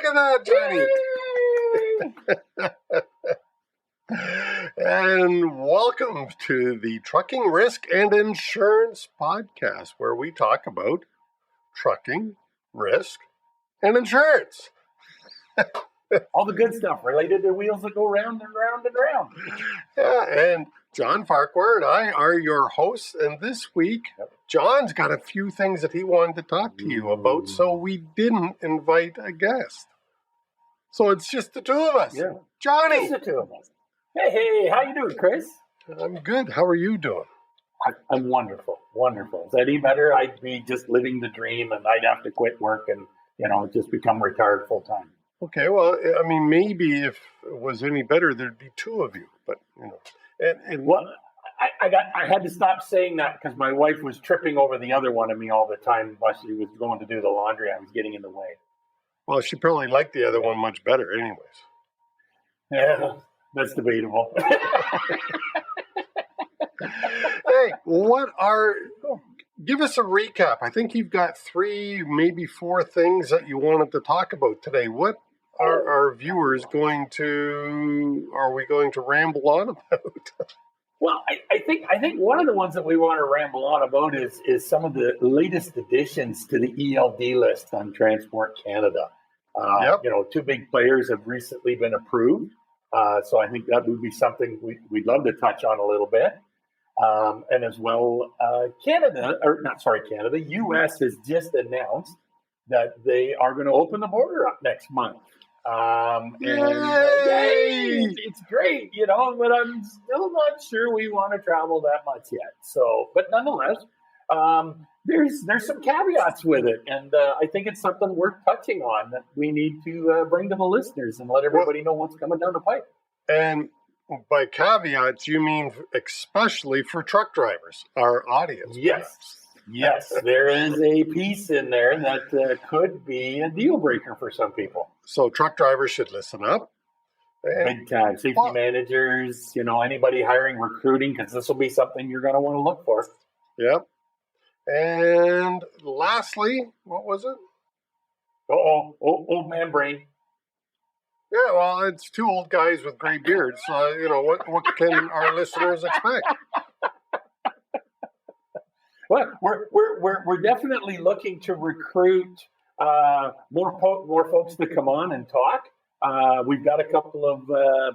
Look at that, Johnny. And welcome to the Trucking Risk and Insurance Podcast, where we talk about trucking, risk, and insurance. All the good stuff related to wheels that go round and round and round. Yeah, and John Farquhar and I are your hosts, and this week, John's got a few things that he wanted to talk to you about, so we didn't invite a guest. So it's just the two of us. Yeah. Johnny! Just the two of us. Hey, how you doing, Chris? I'm good. How are you doing? I'm wonderful. Is that any better? I'd be just living the dream, and I'd have to quit work and, just become retired full time. Okay, well, I mean, maybe if it was any better, there'd be two of you, but, Well, I had to stop saying that because my wife was tripping over the other one of me all the time while she was going to do the laundry. I was getting in the way. Well, she probably liked the other one much better anyways. Yeah, that's debatable. Hey, give us a recap. I think you've got 3, maybe 4 things that you wanted to talk about today. What are our viewers are we going to ramble on about? Well, I think one of the ones that we want to ramble on about is some of the latest additions to the ELD list on Transport Canada. Yep. 2 big players have recently been approved. So I think that would be something we'd love to touch on a little bit. And as well, the U.S. has just announced that they are going to open the border up next month. Yay! It's great, but I'm still not sure we want to travel that much yet. So, but nonetheless, there's some caveats with it, and I think it's something worth touching on that we need to bring to the listeners and let everybody know what's coming down the pipe. And by caveats, you mean especially for truck drivers, our audience. Yes, there is a piece in there that could be a deal breaker for some people. So truck drivers should listen up. Big time. Safety managers, anybody hiring, recruiting, because this will be something you're going to want to look for. Yep. And lastly, what was it? Old man brain. Yeah, well, it's 2 old guys with gray beards. So, what can our listeners expect? Well, we're definitely looking to recruit more folks to come on and talk. We've got a couple of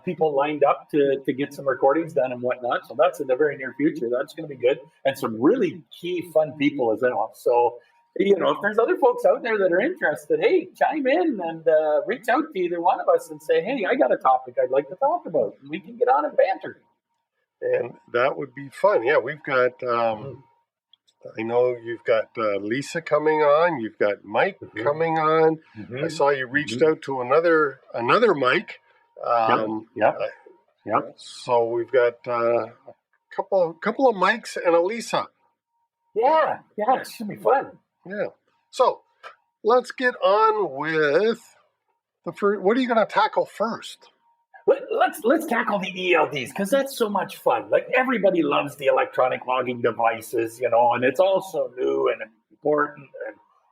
people lined up to get some recordings done and whatnot. So that's in the very near future. That's going to be good. And some really key, fun people as well. So, if there's other folks out there that are interested, hey, chime in and reach out to either one of us and say, hey, I got a topic I'd like to talk about. We can get on and banter. And that would be fun. Yeah, we've got, I know you've got Lisa coming on. You've got Mike coming on. I saw you reached out to another Mike. Yep. So we've got a couple of Mikes and a Lisa. Yeah, it should be fun. Yeah. So let's get on with the first. What are you going to tackle first? Let's tackle the ELDs because that's so much fun. Like everybody loves the electronic logging devices, and it's all so new and important.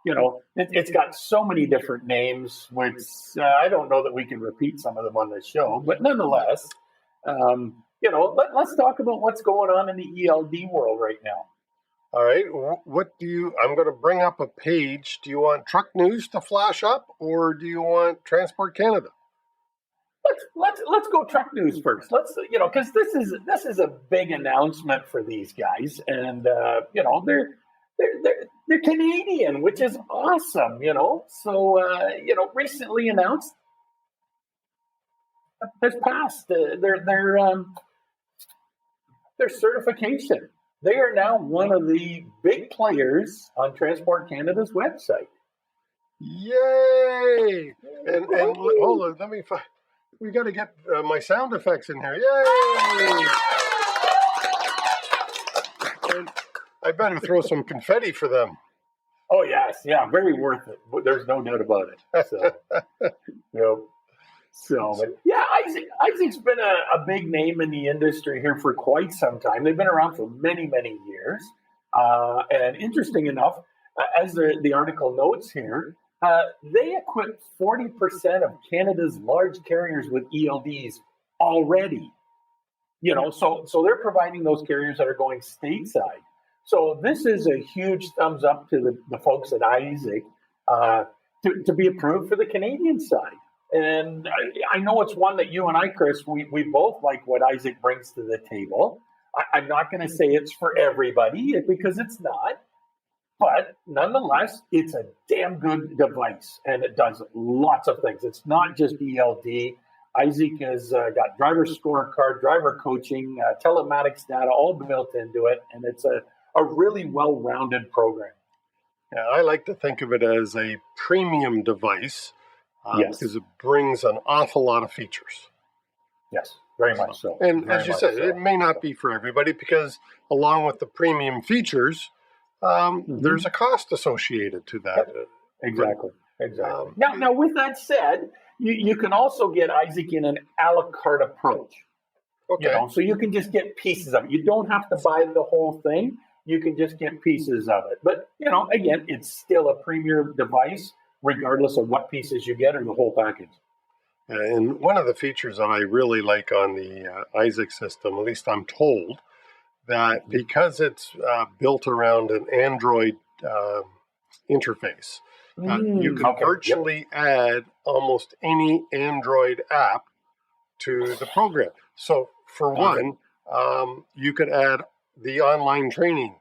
And it's got so many different names, which I don't know that we can repeat some of them on this show. But nonetheless, let's talk about what's going on in the ELD world right now. All right. I'm going to bring up a page. Do you want Truck News to flash up or do you want Transport Canada? Let's go Truck News first. Let's because this is a big announcement for these guys, and they're Canadian, which is awesome. So recently announced has passed their certification. They are now one of the big players on Transport Canada's website. Yay! And hold on, let me find. We got to get my sound effects in here. Yay! And I better throw some confetti for them. Oh, yes. Yeah, very worth it. There's no doubt about it. So, but yeah, Isaac's been a big name in the industry here for quite some time. They've been around for many, many years. And interesting enough, as the article notes here, They equip 40% of Canada's large carriers with ELDs already. So they're providing those carriers that are going stateside. So this is a huge thumbs up to the folks at Isaac to be approved for the Canadian side. And I know it's one that you and I, Chris, we both like what Isaac brings to the table. I'm not going to say it's for everybody because it's not. But nonetheless, it's a damn good device, and it does lots of things. It's not just ELD. Isaac has got driver scorecard, driver coaching, telematics data all built into it, and it's a really well-rounded program. Yeah, I like to think of it as a premium device Yes. because it brings an awful lot of features. Yes, very much so. And Very as you much said, so. it may not be for everybody because along with the premium features, there's a cost associated to that. Yep. Exactly. Now, with that said, you can also get Isaac in an a la carte approach. Okay. So you can just get pieces of it. You don't have to buy the whole thing. You can just get pieces of it. But, again, it's still a premier device, regardless of what pieces you get or the whole package. And one of the features that I really like on the Isaac system, at least I'm told, that because it's built around an Android interface, you can virtually add almost any Android app to the program. So for one, you could add the online training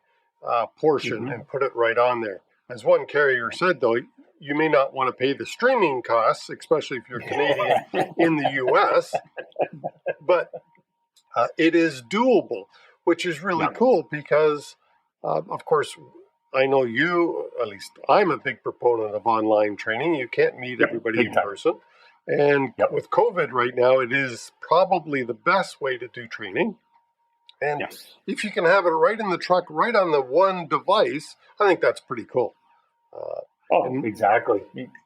portion and put it right on there. As one carrier said, though, you may not want to pay the streaming costs, especially if you're Canadian in the U.S., but it is doable, which is really cool because, of course, I know you, at least I'm a big proponent of online training. You can't meet everybody in person. And with COVID right now, it is probably the best way to do training. And if you can have it right in the truck, right on the one device, I think that's pretty cool. Exactly.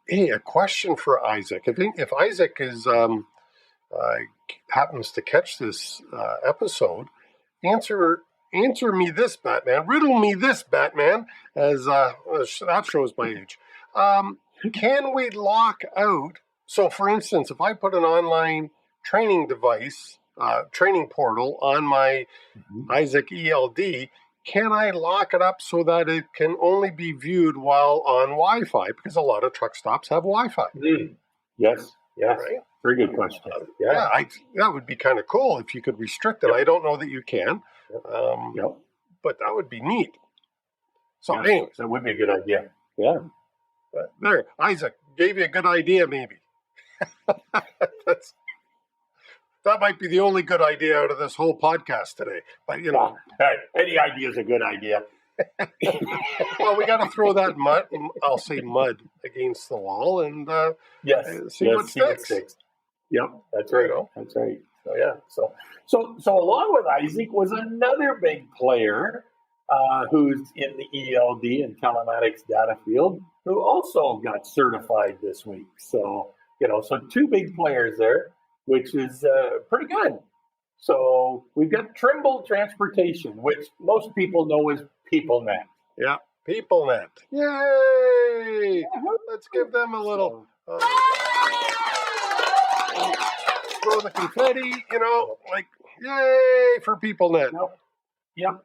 Hey, a question for Isaac. If Isaac is happens to catch this episode, answer me this, Batman. Riddle me this, Batman, as that shows my age. Can we lock out? So, for instance, if I put an online training device, training portal on my Isaac ELD, can I lock it up so that it can only be viewed while on Wi-Fi? Because a lot of truck stops have Wi-Fi. Yes. Right? Very good question. That would be kind of cool if you could restrict it. I don't know that you can, but that would be neat. So, anyways, that would be a good idea. Yeah. There, Isaac gave you a good idea, maybe. That might be the only good idea out of this whole podcast today. But, any idea is a good idea. Well, we got to throw that mud against the wall and see what sticks. Yep, that's right. That's right. So along with Isaac was another big player who's in the ELD and telematics data field who also got certified this week. So two big players there, which is pretty good. So we've got Trimble Transportation, which most people know as PeopleNet. Yeah, PeopleNet. Yay! Let's give them a little throw the confetti, yay for PeopleNet. Yep.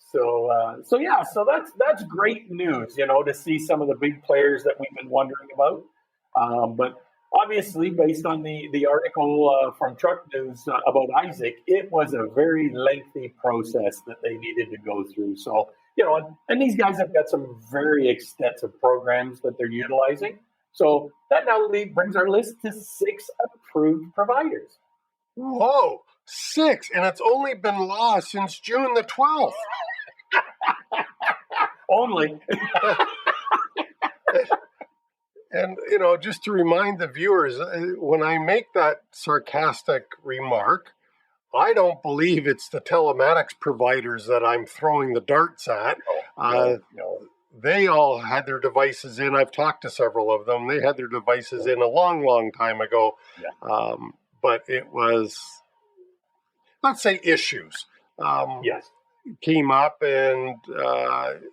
So that's great news, to see some of the big players that we've been wondering about. But obviously, based on the article from Truck News about Isaac, it was a very lengthy process that they needed to go through. So, and these guys have got some very extensive programs that they're utilizing. So that now brings our list to 6 approved providers. Whoa, 6, and it's only been law since June the 12th. Only. And, just to remind the viewers, when I make that sarcastic remark, I don't believe it's the telematics providers that I'm throwing the darts at. No. They all had their devices in. I've talked to several of them. They had their devices in a long, long time ago. Yeah. But it was, let's say, issues. Came up, and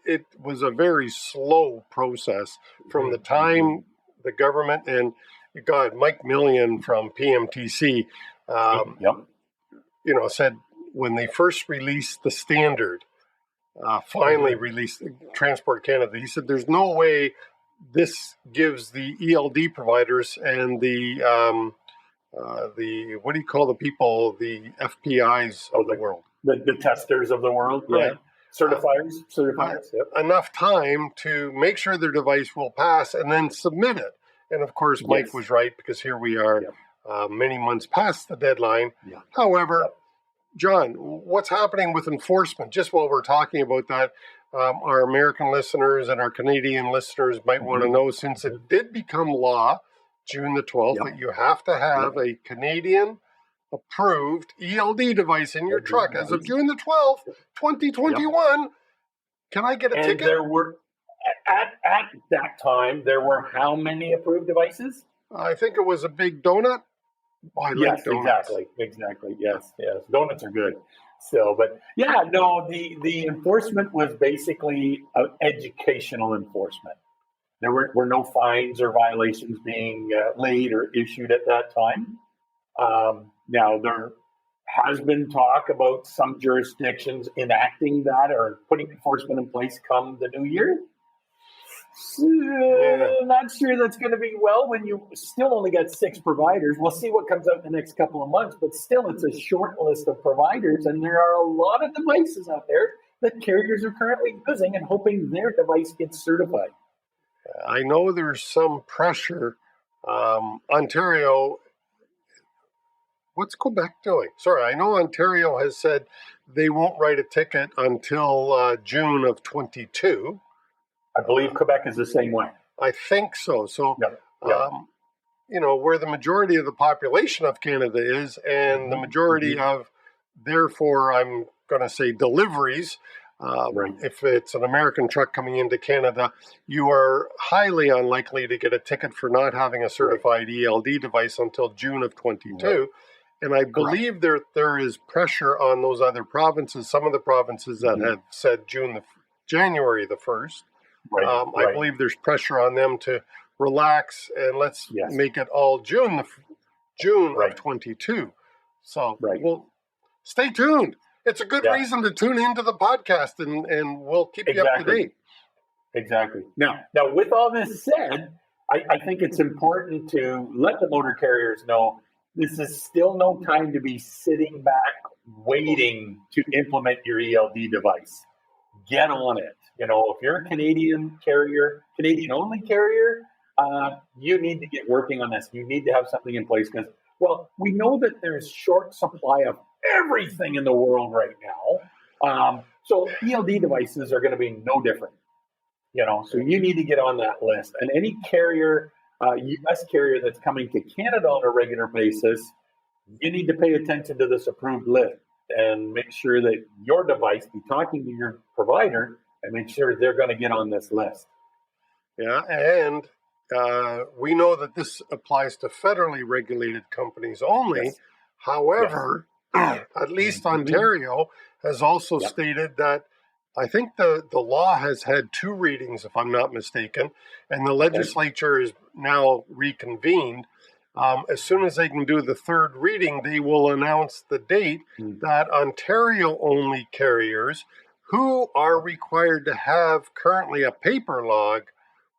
it was a very slow process from the time the government and God, Mike Millian from PMTC, said when they first released the standard, finally released Transport Canada, he said there's no way this gives the ELD providers and the what do you call the people, the FPIs of the world, the testers of the world, right? Certifiers, enough time to make sure their device will pass and then submit it. And of course, Mike was right, because here we are many months past the deadline. However, John, what's happening with enforcement? Just while we're talking about that, our American listeners and our Canadian listeners might want to know, since it did become law June the 12th, that you have to have a Canadian approved ELD device in your truck as of June the 12th, 2021. Can I get a ticket? There were, at that time, there were how many approved devices? I think it was a big donut. Oh, I like donuts. Exactly. Yes. Donuts are good. So, but the enforcement was basically educational enforcement. There were no fines or violations being laid or issued at that time. Now, there has been talk about some jurisdictions enacting that or putting enforcement in place come the new year. Not sure that's going to be well when you still only got 6 providers. We'll see what comes out in the next couple of months, but still it's a short list of providers, and there are a lot of devices out there that carriers are currently using and hoping their device gets certified. I know there's some pressure. Ontario, what's Quebec doing? Sorry, I know Ontario has said they won't write a ticket until June of 22. I believe Quebec is the same way. I think so. So, where the majority of the population of Canada is, and the majority of, therefore, I'm going to say deliveries, if it's an American truck coming into Canada, you are highly unlikely to get a ticket for not having a certified ELD device until June of 22. And I believe there is pressure on those other provinces, some of the provinces that have said January the 1st. I believe there's pressure on them to relax and let's make it all June of 22. So we'll stay tuned. It's a good reason to tune into the podcast, and we'll keep you up to date. Exactly. Now, with all this said, I think it's important to let the motor carriers know this is still no time to be sitting back waiting to implement your ELD device. Get on it. If you're a Canadian only carrier, you need to get working on this. You need to have something in place because, we know that there's short supply of everything in the world right now. So ELD devices are going to be no different. So you need to get on that list. And any carrier, U.S. carrier that's coming to Canada on a regular basis, you need to pay attention to this approved list and make sure that your device, be talking to your provider, and make sure they're going to get on this list. Yeah, and we know that this applies to federally regulated companies only. Yes. However, at least Ontario has also stated that I think the law has had 2 readings, if I'm not mistaken, and the legislature is now reconvened. As soon as they can do the 3rd reading, they will announce the date that Ontario-only carriers who are required to have currently a paper log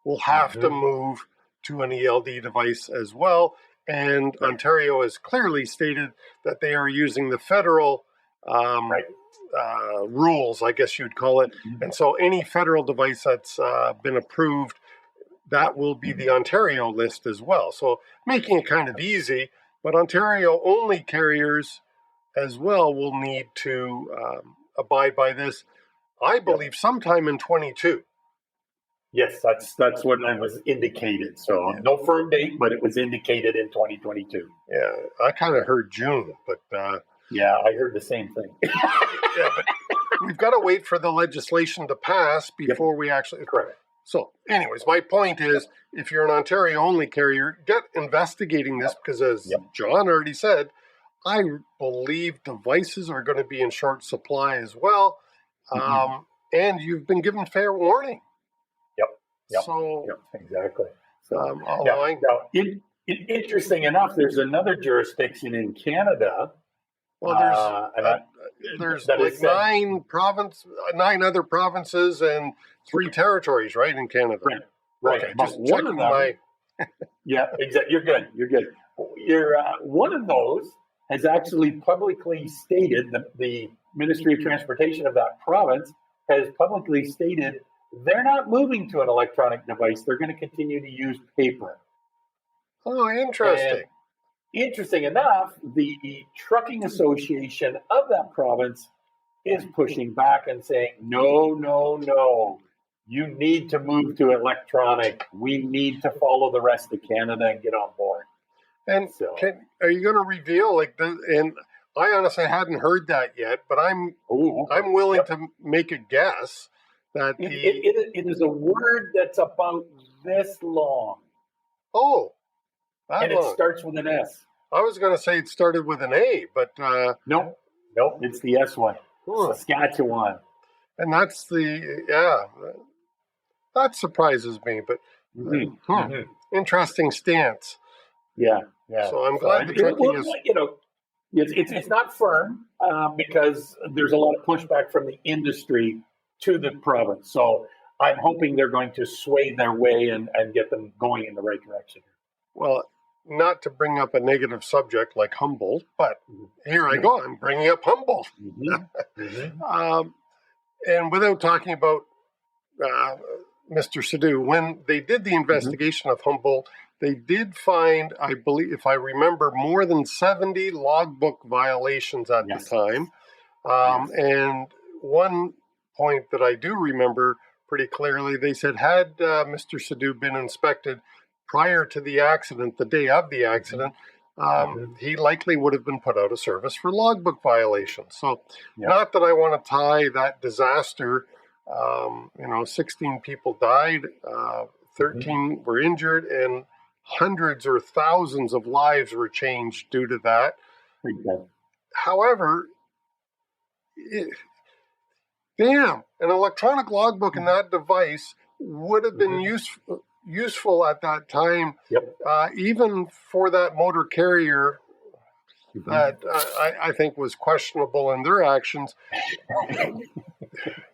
will have to move to an ELD device as well. And Ontario has clearly stated that they are using the federal rules, I guess you'd call it. And so any federal device that's been approved, that will be the Ontario list as well. So making it kind of easy, but Ontario-only carriers as well will need to abide by this. I believe sometime in 22. Yes, that's what I was indicated. So no firm date, but it was indicated in 2022. Yeah, I kind of heard June, but I heard the same thing. But we've got to wait for the legislation to pass before we actually. Correct. So, anyways, my point is, if you're an Ontario-only carrier, get investigating this because, as John already said, I believe devices are going to be in short supply as well. And you've been given fair warning. Yep. So, exactly. Online. Interesting enough, there's another jurisdiction in Canada. Well, there's like nine other provinces and 3 territories, right, in Canada. Right. Okay, But just one of checking them, yeah, exactly. You're good. One of those has actually publicly stated, the Ministry of Transportation of that province has publicly stated they're not moving to an electronic device. They're going to continue to use paper. Oh, interesting. And interesting enough, the Trucking Association of that province is pushing back and saying, no. You need to move to electronic. We need to follow the rest of Canada and get on board. And are you going to reveal and I honestly hadn't heard that yet, but I'm willing to make a guess that it is a word that's about this long. Oh, and long. It starts with an S. I was going to say it started with an A, but nope, it's the S one. Saskatchewan. And that's that surprises me, but interesting stance. Yeah. So I'm glad the trucking is. It's not firm because there's a lot of pushback from the industry to the province. So I'm hoping they're going to sway their way and get them going in the right direction. Well, not to bring up a negative subject like Humboldt, but here I go. I'm bringing up Humboldt. And without talking about Mr. Sadu, when they did the investigation of Humboldt, they did find, I believe, if I remember, more than 70 logbook violations at the time. And one point that I do remember pretty clearly, they said, had Mr. Sadu been inspected prior to the accident, the day of the accident, he likely would have been put out of service for logbook violations. So not that I want to tie that disaster, 16 people died, 13 were injured, and hundreds or thousands of lives were changed due to that. However, an electronic logbook in that device would have been useful at that time, even for that motor carrier that I think was questionable in their actions.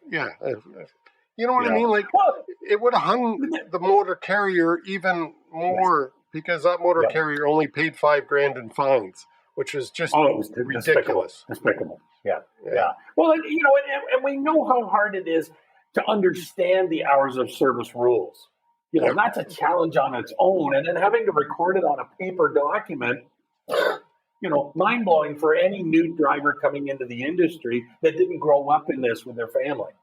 You know what I mean? Like, it would have hung the motor carrier even more because that motor carrier only paid $5,000 in fines, which was just ridiculous. Despicable. Yeah. Well, and we know how hard it is to understand the hours of service rules. That's a challenge on its own. And then having to record it on a paper document, mind blowing for any new driver coming into the industry that didn't grow up in this with their family.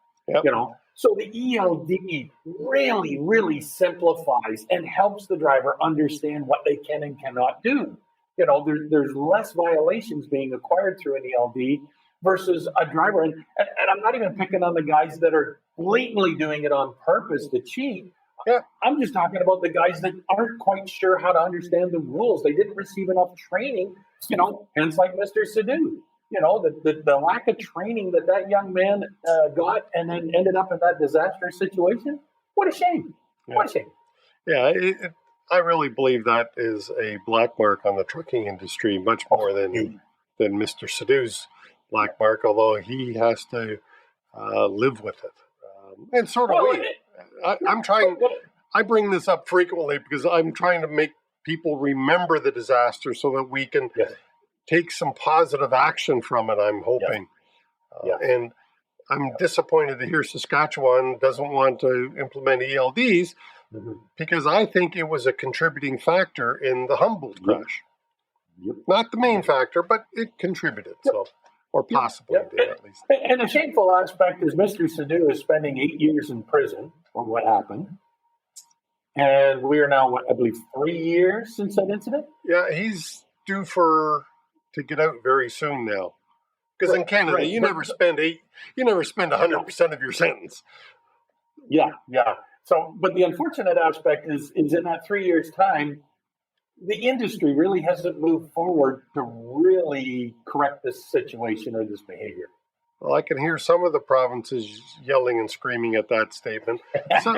So the ELD really, really simplifies and helps the driver understand what they can and cannot do. There's less violations being acquired through an ELD versus a driver. And I'm not even picking on the guys that are blatantly doing it on purpose to cheat. I'm just talking about the guys that aren't quite sure how to understand the rules. They didn't receive enough training, hence like Mr. Sadu. The lack of training that young man got and then ended up in that disastrous situation. What a shame. What a shame. Yeah, I really believe that is a black mark on the trucking industry, much more than Mr. Sadu's black mark, although he has to live with it. And sort of I'm trying. I bring this up frequently because I'm trying to make people remember the disaster so that we can take some positive action from it, I'm hoping. And I'm disappointed to hear Saskatchewan doesn't want to implement ELDs because I think it was a contributing factor in the Humboldt crash. Not the main factor, but it contributed. So, or possibly did, at least. And the shameful aspect is Mr. Sadu is spending 8 years in prison for what happened. And we are now, I believe, 3 years since that incident? Yeah, he's due to get out very soon now. Because in Canada, you never spend 100% of your sentence. Yeah. So, but the unfortunate aspect is in that 3 years' time, the industry really hasn't moved forward to really correct this situation or this behavior. Well, I can hear some of the provinces yelling and screaming at that statement. So,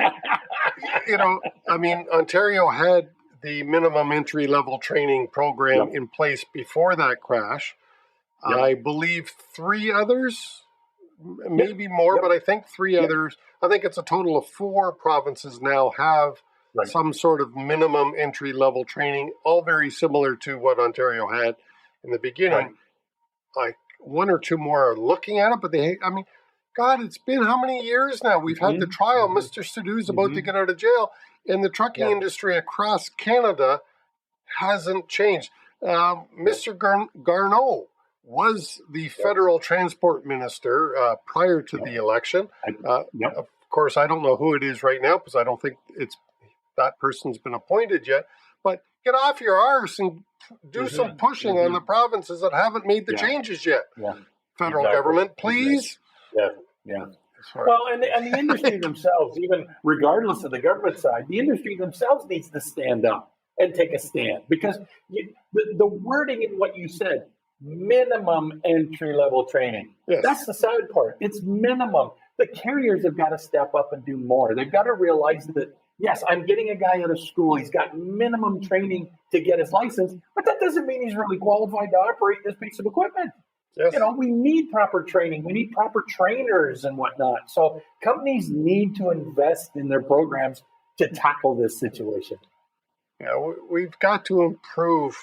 Ontario had the minimum entry-level training program in place before that crash. Yep. I believe 3 others, maybe more, but I think 3 others. I think it's a total of 4 provinces now have some sort of minimum entry-level training, all very similar to what Ontario had in the beginning. Right. 1 or 2 more are looking at it, but God, it's been how many years now? We've had the trial. Mr. Sadu's about to get out of jail, and the trucking industry across Canada hasn't changed. Mr. Garneau was the federal transport minister prior to the election. Of course, I don't know who it is right now because I don't think that person's been appointed yet. But get off your arse and do some pushing on the provinces that haven't made the changes yet. Federal government, please. Well, and the industry themselves, even regardless of the government side, the industry themselves needs to stand up and take a stand, because the wording in what you said, minimum entry-level training, that's the sad part. It's minimum. The carriers have got to step up and do more. They've got to realize that, yes, I'm getting a guy out of school. He's got minimum training to get his license, but that doesn't mean he's really qualified to operate this piece of equipment. Yes. We need proper training. We need proper trainers and whatnot. So companies need to invest in their programs to tackle this situation. Yeah, we've got to improve,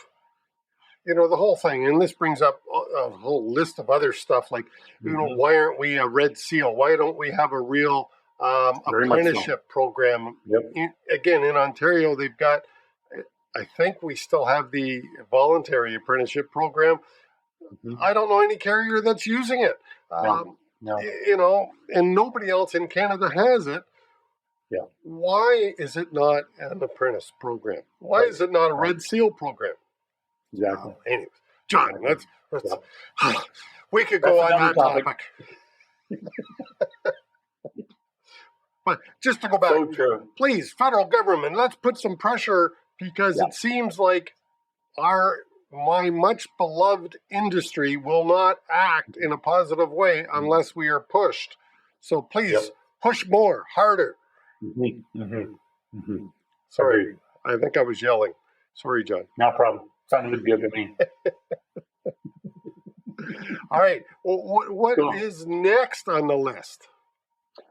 the whole thing. And this brings up a whole list of other stuff like, why aren't we a Red Seal? Why don't we have a real apprenticeship program? Again, in Ontario, they've got, I think we still have the voluntary apprenticeship program. I don't know any carrier that's using it. No. And nobody else in Canada has it. Yeah. Why is it not an apprentice program? Why is it not a Red Seal program? Exactly. Anyways, John, let's we could go on that topic. But just to go back, please, federal government, let's put some pressure, because it seems like my much beloved industry will not act in a positive way unless we are pushed. So please push more, harder. Sorry, I think I was yelling. Sorry, John. No problem. Sounded good to me. All right. Well, what is next on the list?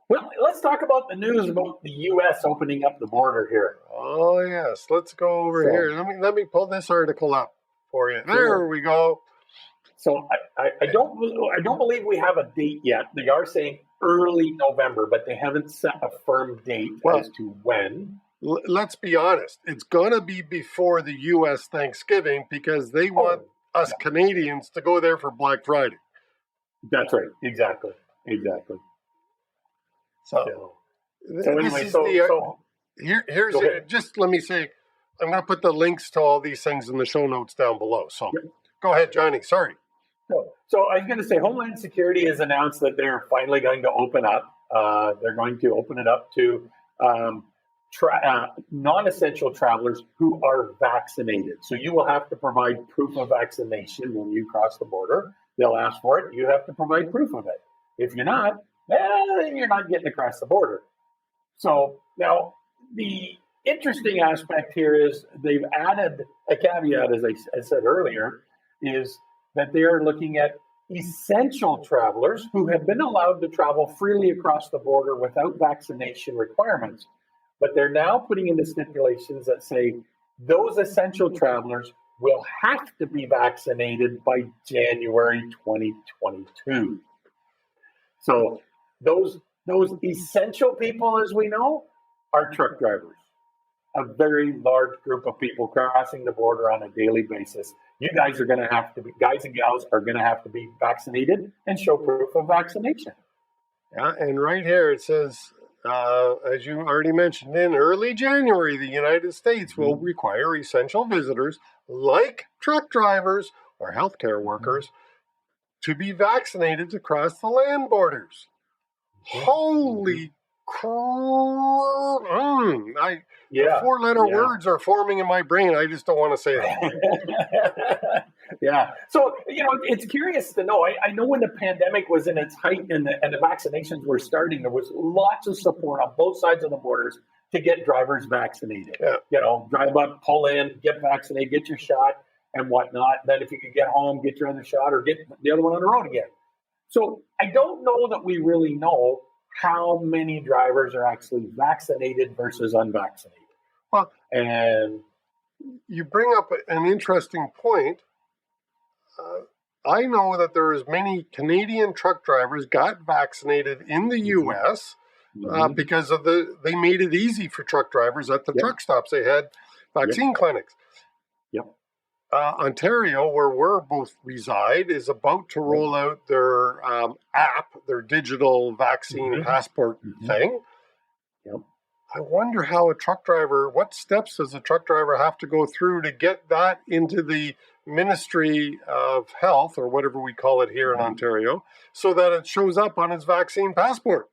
Well, let's talk about the news about the U.S. opening up the border here. Oh yes, let's go over here. Let me pull this article up for you. There we go. So I don't believe we have a date yet. They are saying early November, but they haven't set a firm date as to when. Let's be honest. It's going to be before the U.S. Thanksgiving, because they want us Canadians to go there for Black Friday. That's right. Exactly. So here's just let me say, I'm going to put the links to all these things in the show notes down below. So go ahead, Johnny. Sorry. So I was going to say, Homeland Security has announced that they're finally going to open up. They're going to open it up to non-essential travelers who are vaccinated. So you will have to provide proof of vaccination when you cross the border. They'll ask for it. You have to provide proof of it. If you're not, then you're not getting across the border. So now the interesting aspect here is they've added a caveat, as I said earlier, is that they are looking at essential travelers who have been allowed to travel freely across the border without vaccination requirements. But they're now putting in the stipulations that say those essential travelers will have to be vaccinated by January 2022. So those essential people, as we know, are truck drivers, a very large group of people crossing the border on a daily basis. You guys are going to have to be, guys and gals are going to have to be vaccinated and show proof of vaccination. Yeah, and right here it says, as you already mentioned, in early January, the United States will require essential visitors like truck drivers or healthcare workers to be vaccinated to cross the land borders. Holy crap. The 4-letter words are forming in my brain. I just don't want to say that. Yeah. So, it's curious to know. I know when the pandemic was in its height and the vaccinations were starting, there was lots of support on both sides of the borders to get drivers vaccinated. Yeah. Drive up, pull in, get vaccinated, get your shot and whatnot. Then if you could get home, get your other shot or get the other one on the road again. So I don't know that we really know how many drivers are actually vaccinated versus unvaccinated. Well, and you bring up an interesting point. I know that there is many Canadian truck drivers got vaccinated in the U.S. Because of they made it easy for truck drivers at the truck stops. They had vaccine clinics. Yep. Ontario, where we're both reside, is about to roll out their app, their digital vaccine passport thing. Yep. I wonder what steps does a truck driver have to go through to get that into the Ministry of Health, or whatever we call it here in Ontario, so that it shows up on his vaccine passport?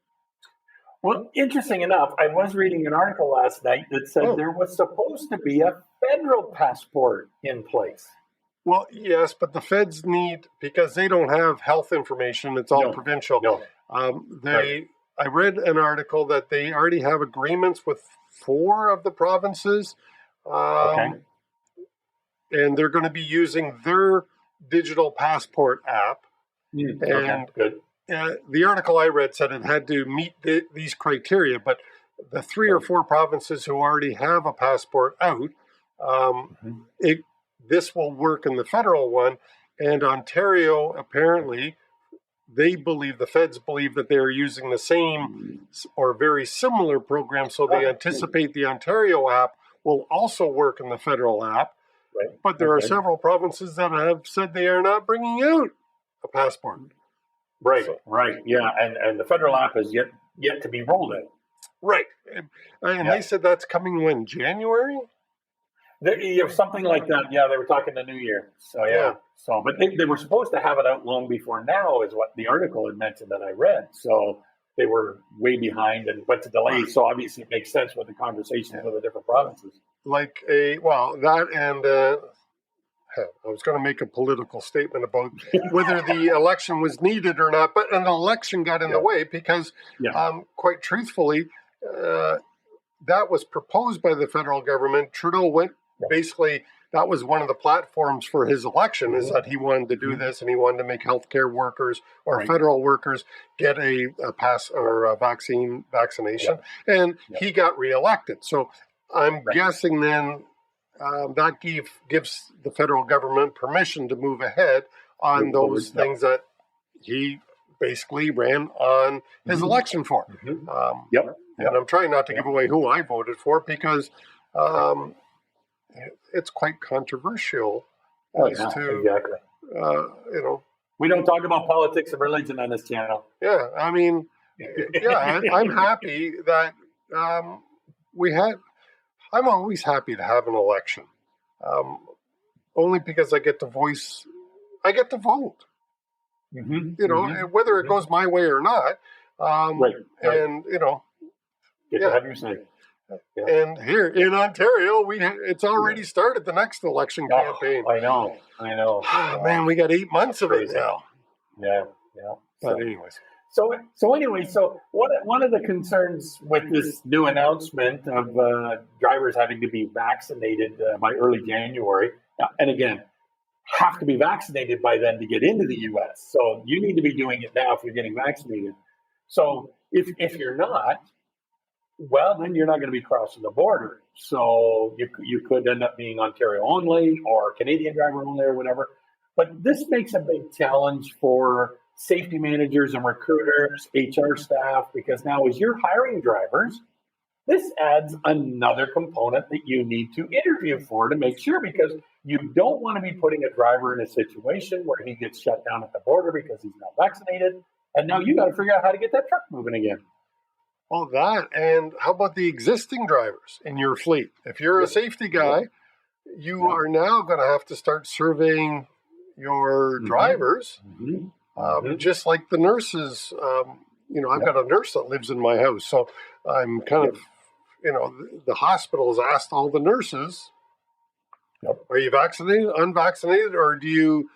Well, interesting enough, I was reading an article last night that said there was supposed to be a federal passport in place. Well, yes, but the feds need, because they don't have health information, it's all provincial. No. I read an article that they already have agreements with 4 of the provinces, and they're going to be using their digital passport app. Good. The article I read said it had to meet these criteria, but the 3 or 4 provinces who already have a passport out, this will work in the federal one. And Ontario, apparently, the feds believe that they are using the same or very similar program, so they anticipate the Ontario app will also work in the federal app. Right. But there are several provinces that have said they are not bringing out a passport. Right, yeah, and the federal app is yet to be rolled out. Right, and they said that's coming when, January? Something like that. Yeah, they were talking the new year. So So, but they were supposed to have it out long before now, is what the article had mentioned that I read. So they were way behind and went to delay. So obviously it makes sense with the conversations with the different provinces. I was going to make a political statement about whether the election was needed or not, but an election got in the way because, quite truthfully, that was proposed by the federal government. Trudeau went, basically, that was one of the platforms for his election, is that he wanted to do this, and he wanted to make healthcare workers or federal workers get a pass or a vaccination, and he got reelected. So I'm guessing then that gives the federal government permission to move ahead on those things that he basically ran on his election for. And I'm trying not to give away who I voted for, because it's quite controversial as to, we don't talk about politics and religion on this channel. Yeah, I mean, I'm happy that I'm always happy to have an election, only because I get to vote. Whether it goes my way or not. And get to have your say. And here in Ontario, it's already started the next election campaign. I know. Oh, man, we got 8 months of it now. Yeah. But anyways. So one of the concerns with this new announcement of drivers having to be vaccinated by early January, and again, have to be vaccinated by then to get into the U.S. So you need to be doing it now if you're getting vaccinated. So if you're not, well, then you're not going to be crossing the border. So you could end up being Ontario only or Canadian driver only or whatever. But this makes a big challenge for safety managers and recruiters, HR staff, because now as you're hiring drivers, this adds another component that you need to interview for to make sure, because you don't want to be putting a driver in a situation where he gets shut down at the border because he's not vaccinated. And now you got to figure out how to get that truck moving again. Well, and how about the existing drivers in your fleet? If you're a safety guy, you are now going to have to start surveying your drivers, just like the nurses. I've got a nurse that lives in my house, so I'm kind of, the hospital has asked all the nurses, Are you vaccinated, unvaccinated, or do you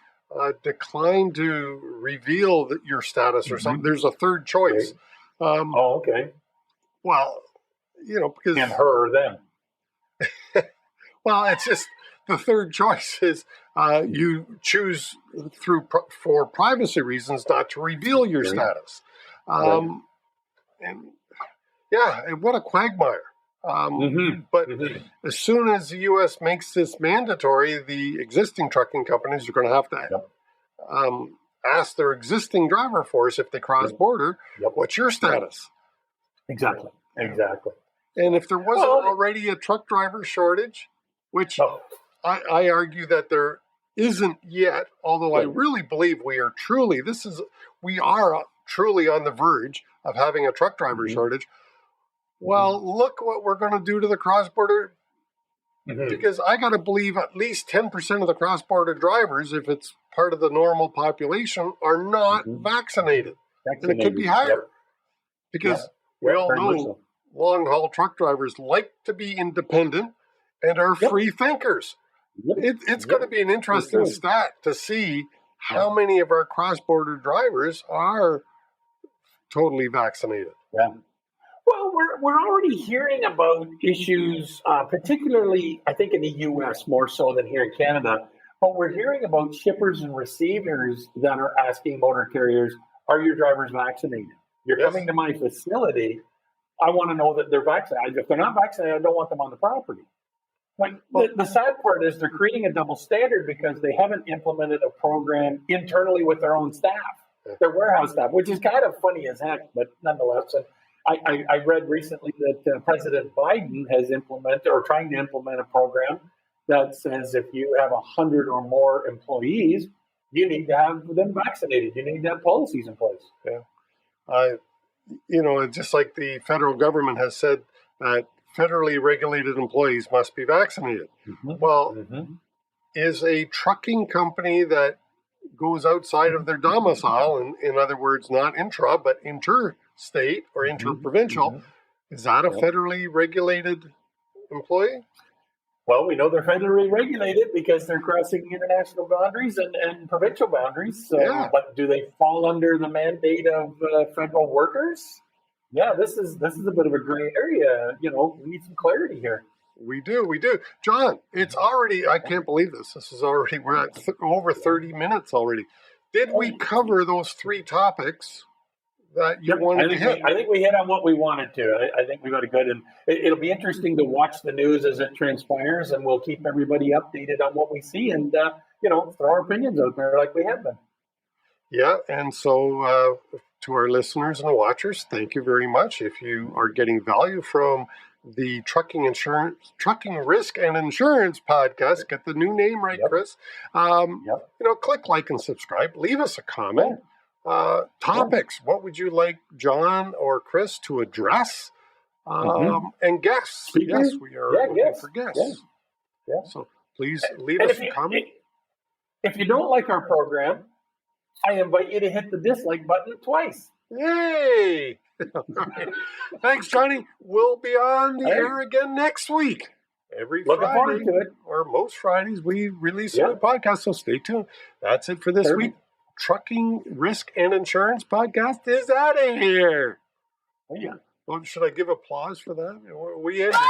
decline to reveal your status or something? There's a third choice. Okay. Well, because and her or them. Well, it's just the third choice is you choose for privacy reasons not to reveal your status. And what a quagmire. But as soon as the U.S. makes this mandatory, the existing trucking companies are going to have to ask their existing driver force if they cross border, what's your status? Exactly. And if there wasn't already a truck driver shortage, which I argue that there isn't yet, although I really believe we are truly on the verge of having a truck driver shortage. Well, look what we're going to do to the cross-border, because I got to believe at least 10% of the cross-border drivers, if it's part of the normal population, are not vaccinated. And it could be higher because we all know long-haul truck drivers like to be independent and are free thinkers. It's going to be an interesting stat to see how many of our cross-border drivers are totally vaccinated. Well, we're already hearing about issues, particularly, I think, in the U.S. more so than here in Canada. But we're hearing about shippers and receivers that are asking motor carriers, "Are your drivers vaccinated? You're coming to my facility. I want to know that they're vaccinated. If they're not vaccinated, I don't want them on the property." Like the sad part is they're creating a double standard because they haven't implemented a program internally with their own staff, their warehouse staff, which is kind of funny as heck, but nonetheless. I read recently that President Biden has implemented or trying to implement a program that says if you have 100 or more employees, you need to have them vaccinated. You need to have policies in place. Just like the federal government has said that federally regulated employees must be vaccinated. Is a trucking company that goes outside of their domicile, in other words, not intra, but interstate or interprovincial, is that a federally regulated employee? Well, we know they're federally regulated because they're crossing international boundaries and provincial boundaries. So, but do they fall under the mandate of federal workers? Yeah, this is a bit of a gray area. We need some clarity here. We do. John, it's already, I can't believe this. We're at over 30 minutes already. Did we cover those three topics that you wanted to hit? I think we hit on what we wanted to. I think we got a good, and it'll be interesting to watch the news as it transpires, and we'll keep everybody updated on what we see and, throw our opinions out there like we have been. Yeah, and so to our listeners and watchers, thank you very much. If you are getting value from the Trucking Risk and Insurance podcast, get the new name right, Chris. Click like and subscribe. Leave us a comment. Topics. What would you like John or Chris to address? And guests. Speakers? Yes, we are looking for guests. So please leave us a comment. If you don't like our program, I invite you to hit the dislike button twice. Yay! Right. Thanks, Johnny. We'll be on the air again next week. Looking forward to it. Or most Fridays, we release a new podcast, so stay tuned. That's it for this week. Trucking Risk and Insurance podcast is out of here. Well, should I give applause for that? We ended.